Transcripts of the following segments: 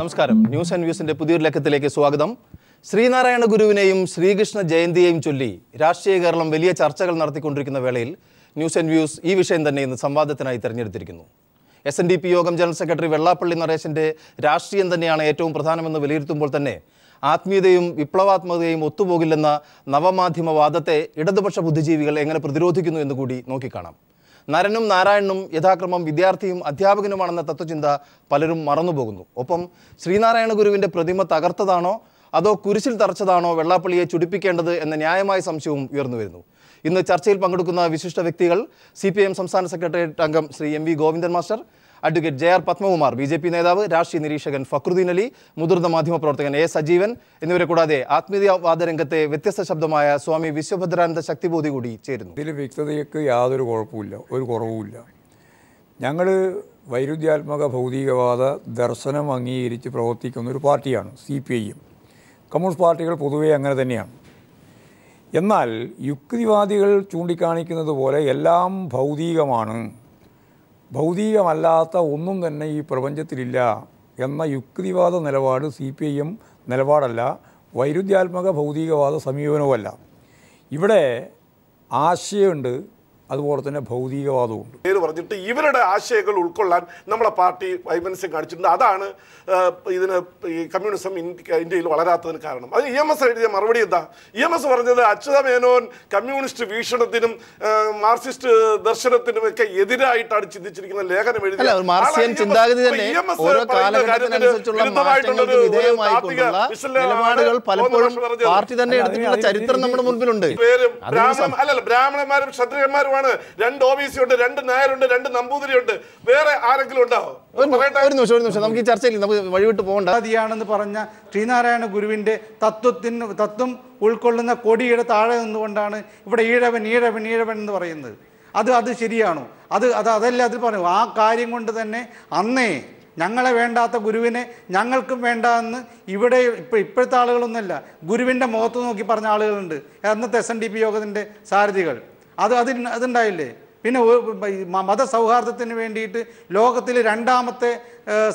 നമസ്കാരം. News and വ്യൂസിന്റെ പുതിയൊരു ലക്കത്തിലേക്ക് സ്വാഗതം. ശ്രീനാരായണ ഗുരുവിനെയും ശ്രീകൃഷ്ണ ജയന്തിയെയും ചൊല്ലി രാഷ്ട്രീയ കേരളം വലിയ ചർച്ചകൾ നടത്തിക്കൊണ്ടിരിക്കുന്ന വേളയിൽ ന്യൂസ് ആൻഡ് വ്യൂസ് ഈ വിഷയം തന്നെ ഇന്ന് സംവാദത്തിനായി തെരഞ്ഞെടുത്തിരിക്കുന്നു. SNDP യോഗം ജനറൽ സെക്രട്ടറി വെള്ളാപ്പള്ളി നരേശന്റെ രാഷ്ട്രീയം തന്നെയാണ് ഏറ്റവും പ്രധാനമെന്ന് വിലയിരുത്തുമ്പോൾ തന്നെ ആത്മീയതയും വിപ്ലവാത്മകതയും ഒത്തുപോകില്ലെന്ന നവമാധ്യമവാദത്തെ ഇടതുപക്ഷ ബുദ്ധിജീവികൾ എങ്ങനെ പ്രതിരോധിക്കുന്നു എന്ന് കൂടി നോക്കിക്കാണാം. നരനും നാരായണനും യഥാക്രമം വിദ്യാർത്ഥിയും അധ്യാപകനുമാണെന്ന തത്വചിന്ത പലരും മറന്നുപോകുന്നു. ഒപ്പം ശ്രീനാരായണ ഗുരുവിൻ്റെ പ്രതിമ തകർത്തതാണോ അതോ കുരിശിൽ തറച്ചതാണോ വെള്ളാപ്പള്ളിയെ ചുടിപ്പിക്കേണ്ടത് എന്ന ന്യായമായ സംശയവും ഉയർന്നു വരുന്നു. ഇന്ന് ചർച്ചയിൽ പങ്കെടുക്കുന്ന വിശിഷ്ട വ്യക്തികൾ CPIM സംസ്ഥാന സെക്രട്ടേറിയറ്റ് അംഗം Shri MV Govindan master, advocate JR Padmakumar, BJP നേതാവ്, രാഷ്ട്രീയ നിരീക്ഷകൻ ഫക്രുദ്ദീൻ അലി, മുതിർന്ന മാധ്യമപ്രവർത്തകൻ A സജീവൻ എന്നിവരെ കൂടാതെ ആത്മീയവാദ രംഗത്തെ വ്യത്യസ്ത ശബ്ദമായ സ്വാമി വിശ്വഭദ്രാനന്ദ ശക്തിബോധി കൂടി ചേരുന്നു. ഇതിൽ വ്യക്തതയ്ക്ക് യാതൊരു കുഴപ്പമില്ല, ഒരു കുറവുമില്ല. ഞങ്ങൾ വൈരുദ്ധ്യാത്മക ഭൗതികവാദ ദർശനം അംഗീകരിച്ച് പ്രവർത്തിക്കുന്ന ഒരു പാർട്ടിയാണ് CPIM. കമ്മ്യൂണിസ്റ്റ് പാർട്ടികൾ പൊതുവേ അങ്ങനെ തന്നെയാണ്. എന്നാൽ യുക്തിവാദികൾ ചൂണ്ടിക്കാണിക്കുന്നത് പോലെ എല്ലാം ഭൗതികമാണ്, ഭൗതികമല്ലാത്ത ഒന്നും തന്നെ ഈ പ്രപഞ്ചത്തിലില്ല എന്ന യുക്തിവാദ നിലപാട് CPIM നിലപാടല്ല, വൈരുദ്ധ്യാത്മക ഭൗതികവാദ സമീപനവുമല്ല. ഇവിടെ ആശയമുണ്ട്, അതുപോലെ തന്നെ ഭൗതികവാദമുണ്ട്. പേര് പറഞ്ഞിട്ട് ഇവരുടെ ആശയങ്ങൾ ഉൾക്കൊള്ളാൻ നമ്മളെ പാർട്ടി വൈമനസ്യം കാണിച്ചിട്ടുണ്ട്. അതാണ് ഇതിന് ഈ കമ്മ്യൂണിസം ഇന്ത്യയിൽ വളരാത്തതിന് കാരണം. അത് EMS എഴുതിയ മറുപടി എന്താ? EMS പറഞ്ഞത് അച്യുത മേനോൻ കമ്മ്യൂണിസ്റ്റ് വീക്ഷണത്തിനും മാർക്സിസ്റ്റ് ദർശനത്തിനും ഒക്കെ എതിരായിട്ടാണ് ചിന്തിച്ചിരിക്കുന്ന ലേഖനം എഴുതി. ബ്രാഹ്മണന്മാരും ക്ഷത്രിയന്മാരും രണ്ട് OBC ഉണ്ട്, രണ്ട് നായരുണ്ട്, രണ്ട് നമ്പൂതിരി ഉണ്ട്. വേറെ ആരെങ്കിലും ഉണ്ടാവും? നമുക്ക് ഈ ചർച്ചയിൽ വഴിവിട്ട് പോകണ്ടാണെന്ന് പറഞ്ഞ ശ്രീനാരായണ ഗുരുവിന്റെ തത്വം ഉൾക്കൊള്ളുന്ന കൊടിയുടെ താഴെ നിന്നുകൊണ്ടാണ് ഇവിടെ ഈഴവൻ ഈഴവൻ ഈഴവൻ എന്ന് പറയുന്നത്. അത് ശരിയാണോ? അതല്ല അതിൽ പറഞ്ഞു. ആ കാര്യം കൊണ്ട് തന്നെ അന്നേ ഞങ്ങളെ വേണ്ടാത്ത ഗുരുവിനെ ഞങ്ങൾക്കും വേണ്ട എന്ന് ഇവിടെ ഇപ്പോഴത്തെ ആളുകളൊന്നുമല്ല, ഗുരുവിൻ്റെ മുഖത്ത് നോക്കി പറഞ്ഞ ആളുകളുണ്ട്. അന്നത്തെ SNDP യോഗത്തിൻ്റെ സാരഥികൾ. അതുണ്ടായില്ലേ? പിന്നെ മതസൗഹാർദ്ദത്തിന് വേണ്ടിയിട്ട് ലോകത്തിൽ രണ്ടാമത്തെ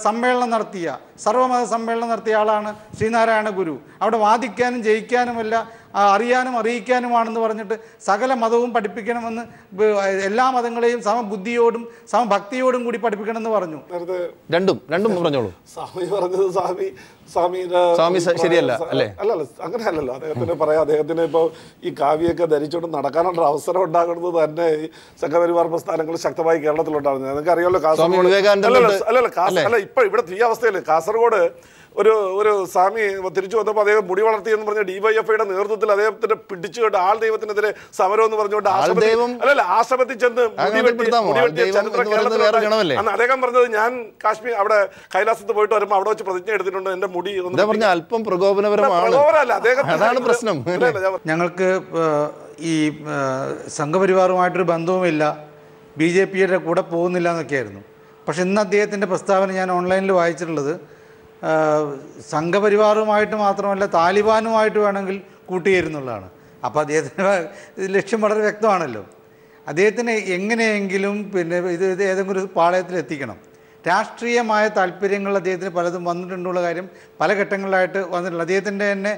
സമ്മേളനം നടത്തിയ, സർവ്വമത സമ്മേളനം നടത്തിയ ആളാണ് ശ്രീനാരായണ ഗുരു. അവിടെ വാദിക്കാനും ജയിക്കാനുമല്ല, അറിയാനും അറിയിക്കാനുമാണെന്ന് പറഞ്ഞിട്ട് സകല മതവും പഠിപ്പിക്കണമെന്ന്, എല്ലാ മതങ്ങളെയും സമബുദ്ധിയോടും സമഭക്തിയോടും കൂടി പഠിപ്പിക്കണമെന്ന് പറഞ്ഞു. രണ്ടും പറഞ്ഞോളൂ. സ്വാമി പറഞ്ഞത് സ്വാമി ശരിയല്ല അല്ലേ? അല്ലല്ല, അങ്ങനെ അല്ലല്ലോ. അദ്ദേഹത്തിന് പറയാം, അദ്ദേഹത്തിന് ഇപ്പോൾ ഈ കാവ്യൊക്കെ ധരിച്ചുകൊണ്ട് നടക്കാനുള്ള അവസരം ഉണ്ടാകുന്നത് തന്നെ ഈ സംഘപരിവാർ പ്രസ്ഥാനങ്ങൾ ശക്തമായി കേരളത്തിലുണ്ടാകുന്നത് നിങ്ങൾക്ക് അറിയാമല്ലോ. അല്ല ഇപ്പൊ ഇവിടെ ഈ അവസ്ഥയിൽ കാസർഗോഡ് ഒരു സ്വാമി തിരിച്ചു വന്നപ്പോൾ അദ്ദേഹം മുടി വളർത്തിയെന്ന് പറഞ്ഞ DYFIയുടെ നേതൃത്വത്തിൽ അദ്ദേഹത്തിന് പിടിച്ചുകൊണ്ട് ആൾ ദൈവത്തിനെതിരെ സമരം എന്ന് പറഞ്ഞുകൊണ്ട് ആശ്രമത്തിൽ ചെന്ന് അന്ന് അദ്ദേഹം പറഞ്ഞത്, ഞാൻ കാശ്മീർ അവിടെ കൈലാസത്ത് പോയിട്ട് വരുമ്പോൾ അവിടെ വെച്ച് പ്രതിജ്ഞ എടുത്തിട്ടുണ്ട്, എന്റെ മുടി അല്പം പ്രകോപനപരമാണ്. ഞങ്ങൾക്ക് ഈ സംഘപരിവാറുമായിട്ടൊരു ബന്ധവുമില്ല, BJPയുടെ കൂടെ പോകുന്നില്ല എന്നൊക്കെയായിരുന്നു. പക്ഷെ ഇന്ന് അദ്ദേഹത്തിൻ്റെ പ്രസ്താവന ഞാൻ ഓൺലൈനിൽ വായിച്ചിട്ടുള്ളത്, സംഘപരിവാറുമായിട്ട് മാത്രമല്ല താലിബാനുമായിട്ട് വേണമെങ്കിൽ കൂട്ടുചേരുന്നുള്ളതാണ്. അപ്പോൾ അദ്ദേഹത്തിൻ്റെ ലക്ഷ്യം വളരെ വ്യക്തമാണല്ലോ. അദ്ദേഹത്തിന് എങ്ങനെയെങ്കിലും ഏതെങ്കിലും ഒരു പാളയത്തിൽ എത്തിക്കണം. രാഷ്ട്രീയമായ താല്പര്യങ്ങൾ അദ്ദേഹത്തിന് പലതും വന്നിട്ടുള്ള കാര്യം പല ഘട്ടങ്ങളിലായിട്ട് വന്നിട്ടുള്ള. അദ്ദേഹത്തിൻ്റെ തന്നെ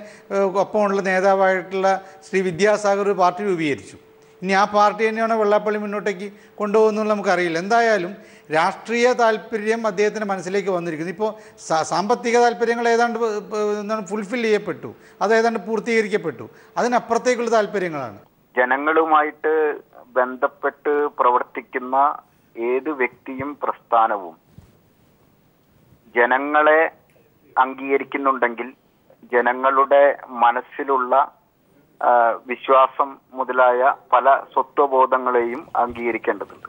ഒപ്പമുള്ള നേതാവായിട്ടുള്ള ശ്രീ വിദ്യാസാഗർ ഒരു പാർട്ടി രൂപീകരിച്ചു. ഇനി ആ പാർട്ടി തന്നെയാണ് വെള്ളാപ്പള്ളി മുന്നോട്ടേക്ക് കൊണ്ടുപോകുന്നത് നമുക്കറിയില്ല. എന്തായാലും രാഷ്ട്രീയ താല്പര്യം അദ്ദേഹത്തിൻ്റെ മനസ്സിലേക്ക് വന്നിരിക്കുന്നു. ഇപ്പോൾ സാമ്പത്തിക താല്പര്യങ്ങൾ ഏതാണ്ട് ഫുൾഫിൽ ചെയ്യപ്പെട്ടു, അത് ഏതാണ്ട് പൂർത്തീകരിക്കപ്പെട്ടു. അതിനപ്പുറത്തേക്കുള്ള താല്പര്യങ്ങളാണ്. ജനങ്ങളുമായിട്ട് ബന്ധപ്പെട്ട് പ്രവർത്തിക്കുന്ന ഏത് വ്യക്തിയും പ്രസ്ഥാനവും ജനങ്ങളെ അംഗീകരിക്കുന്നുണ്ടെങ്കിൽ ജനങ്ങളുടെ മനസ്സിലുള്ള വിശ്വാസം മുതലായ പല സ്വത്വബോധങ്ങളെയും അംഗീകരിക്കേണ്ടതുണ്ട്.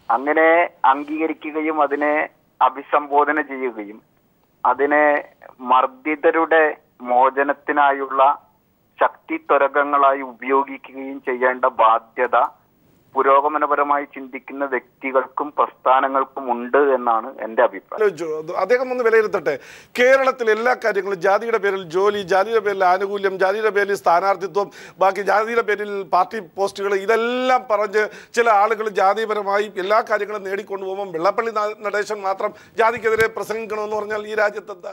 അങ്ങനെ അംഗീകരിക്കുകയും അതിനെ അഭിസംബോധന ചെയ്യുകയും അതിനെ മർദ്ദിതരുടെ മോചനത്തിനായുള്ള ശക്തി ത്വരകങ്ങളായി ഉപയോഗിക്കുകയും ചെയ്യേണ്ട ബാധ്യത പുരോഗമനപരമായി ചിന്തിക്കുന്ന വ്യക്തികൾക്കും പ്രസ്ഥാനങ്ങൾക്കും ഉണ്ട് എന്നാണ് എൻ്റെ അഭിപ്രായം. അദ്ദേഹം ഒന്ന് വിലയിരുത്തട്ടെ. കേരളത്തിൽ എല്ലാ കാര്യങ്ങളും ജാതിയുടെ പേരിൽ ജോലി, ജാതിയുടെ പേരിൽ ആനുകൂല്യം, ജാതിയുടെ പേരിൽ സ്ഥാനാർത്ഥിത്വം, ബാക്കി ജാതിയുടെ പേരിൽ പാർട്ടി പോസ്റ്റുകൾ, ഇതെല്ലാം പറഞ്ഞ് ചില ആളുകൾ ജാതിപരമായി എല്ലാ കാര്യങ്ങളും നേടിക്കൊണ്ടുപോകുമ്പോൾ വെള്ളാപ്പള്ളി നടേശൻ മാത്രം ജാതിക്കെതിരെ പ്രസംഗിക്കണമെന്ന് പറഞ്ഞാൽ ഈ രാജ്യത്ത് എന്താ?